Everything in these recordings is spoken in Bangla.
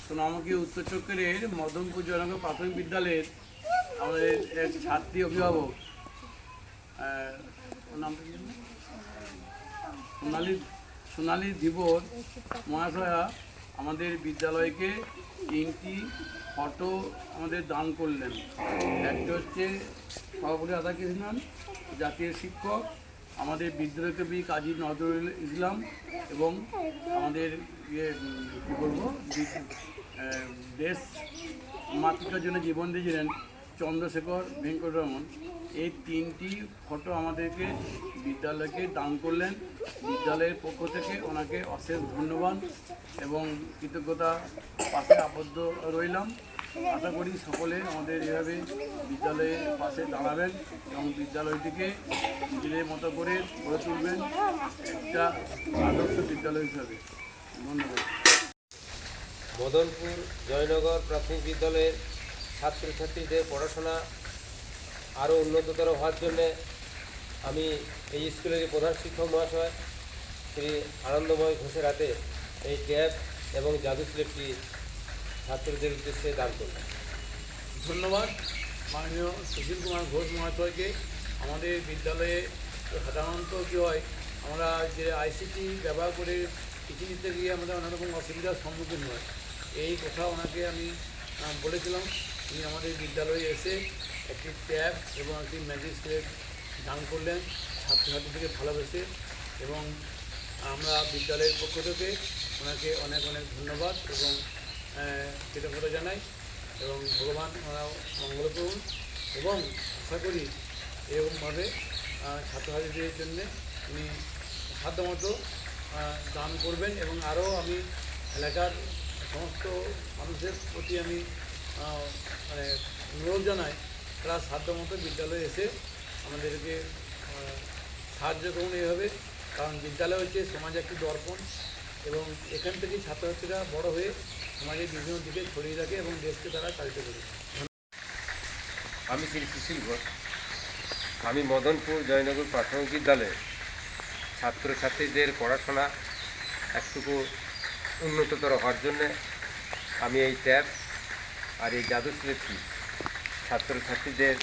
সোনামুখী উত্তর চক্রের মদনপুর জনক প্রাথমিক বিদ্যালয়ের আমাদের এক ছাত্রী অভিভাবক নামটা কি জানো? সোনালী ধীবর মহাশয়া আমাদের বিদ্যালয়কে 3টি ফটো আমাদের দান করলেন। একটি হচ্ছে সভাপতি রাধাকৃষ্ণন, জাতীয় শিক্ষক, আমাদের বিদ্রোহী কবি কাজী নজরুল ইসলাম এবং আমাদের কী বলবো দেশ মাতৃকার জন্য জীবন দিয়েছিলেন চন্দ্রশেখর ভেঙ্কটরমন। এই 3টি ফটো আমাদেরকে বিদ্যালয়কে দান করলেন। বিদ্যালয়ের পক্ষ থেকে ওনাকে অশেষ ধন্যবাদ এবং কৃতজ্ঞতা পাশে আবদ্ধ রইলাম। আশা করি সকলে আমাদের এভাবে বিদ্যালয়ের পাশে দাঁড়াবেন এবং বিদ্যালয়টিকে নিজেদের মতো করে গড়ে তুলবেন একটা আদর্শ বিদ্যালয় হিসাবে। ধন্যবাদ। মদনপুর জয়নগর প্রাথমিক বিদ্যালয়ের ছাত্রছাত্রীদের পড়াশোনা আরও উন্নততর হওয়ার জন্যে আমি এই স্কুলের প্রধান শিক্ষক মহাশয় শ্রী আনন্দময় ঘোষের হাতে এই ট্যাব এবং জাদু স্লেটটি ছাত্রদের উদ্দেশ্যে দান করলাম। ধন্যবাদ মাননীয় সুশীল কুমার ঘোষ মহাশয়কে। আমাদের বিদ্যালয়ে সাধারণত কী হয়, আমরা যে আইসিটি ব্যবহার করে চিঠি নিতে গিয়ে আমাদের অনেক রকম অসুবিধার সম্মুখীন হয়। এই কথা ওনাকে আমি বলেছিলাম। তিনি আমাদের বিদ্যালয়ে এসে একটি ট্যাব এবং একটি ম্যাজিক স্লেট দান করলেন ছাত্রছাত্রীদেরকে ভালোবেসে, এবং আমরা বিদ্যালয়ের পক্ষ থেকে ওনাকে অনেক অনেক ধন্যবাদ এবং কৃতজ্ঞতা জানাই এবং ভগবান ওনারা মঙ্গল করুন এবং আশা করি এরকমভাবে ছাত্রছাত্রীদের জন্য উনি সাধ্যমতো দান করবেন। এবং আরও আমি এলাকার সমস্ত মানুষের প্রতি আমি মানে অনুরোধ জানাই, তারা সাধ্যমতো বিদ্যালয়ে এসে আমাদেরকে সাহায্য করুন এইভাবে। কারণ বিদ্যালয় হচ্ছে সমাজে একটি দর্পণ এবং এখান থেকেই ছাত্রছাত্রীরা বড় হয়ে সমাজের বিভিন্ন দিকে ছড়িয়ে থাকে এবং দেশকে তারা চালিত করে। আমি শ্রী সুশীল ঘোষ। আমি মদনপুর জয়নগর প্রাথমিক বিদ্যালয়ে ছাত্রছাত্রীদের পড়াশোনা একটুকু উন্নততর হওয়ার জন্যে আমি এই ট্যাব আর এই জাদু স্লেটটি ছাত্রছাত্রীদের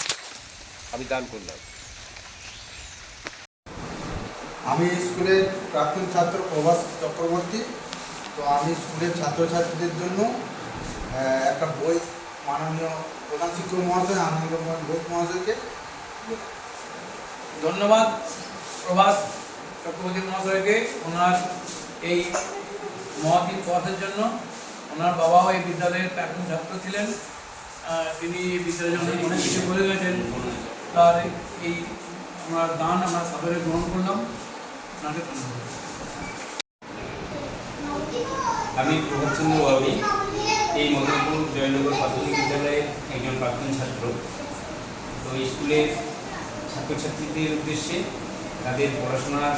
আমি দান করলাম। আমি স্কুলের প্রাক্তন ছাত্র প্রভাস চক্রবর্তী। তো আমি স্কুলের ছাত্রছাত্রীদের জন্য একটা বই মাননীয় প্রধান শিক্ষক মহাশয় আনন্দময় ঘোষ মহাশয়কে ধন্যবাদ প্রভাস চক্রবর্তী মহাশয়কে ওনার এই মহতি পথের জন্য। ওনার বাবাও এই বিদ্যালয়ের প্রাক্তন ছাত্র ছিলেন। তিনি বিদ্যালয়ের জন্য অনেক কিছু বলে গেছেন। তার এই আমরা দান আমরা সাদরে গ্রহণ করলাম। ওনাকে ধন্যবাদ। আমি প্রভাতচন্দ্র বাবি, এই মদনপুর জয়নগর প্রাথমিক বিদ্যালয়ের একজন প্রাক্তন ছাত্র। তো স্কুলের ছাত্রছাত্রীদের উদ্দেশ্যে তাদের পড়াশোনার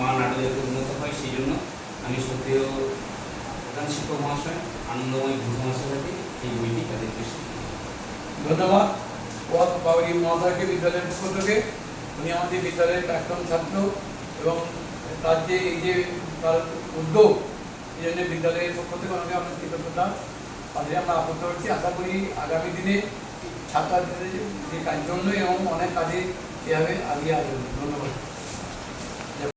মান আরও যাতে উন্নত হয় সেই জন্য আমি সত্যিও প্রধান শিক্ষক মহাশয় আনন্দময় ঘোষ মহাশয়কে এই বইটি তাদের উদ্দেশ্যে। ধন্যবাদ পথ বাবরি মহাশয়কে বিদ্যালয়ের পক্ষ থেকে। উনি আমাদের বিদ্যালয়ের প্রাক্তন ছাত্র এবং তার যে এই যে তার উদ্যোগ, এই জন্য বিদ্যালয়ের পক্ষ থেকে ওনাকে আমরা কৃতজ্ঞতা তাদের আমরা আবদ্ধ করছি। আশা করি আগামী দিনে ছাত্রছাত্রীদের যে কাজের জন্য এবং অনেক কাজে এভাবে আগিয়ে আসবে। ধন্যবাদ।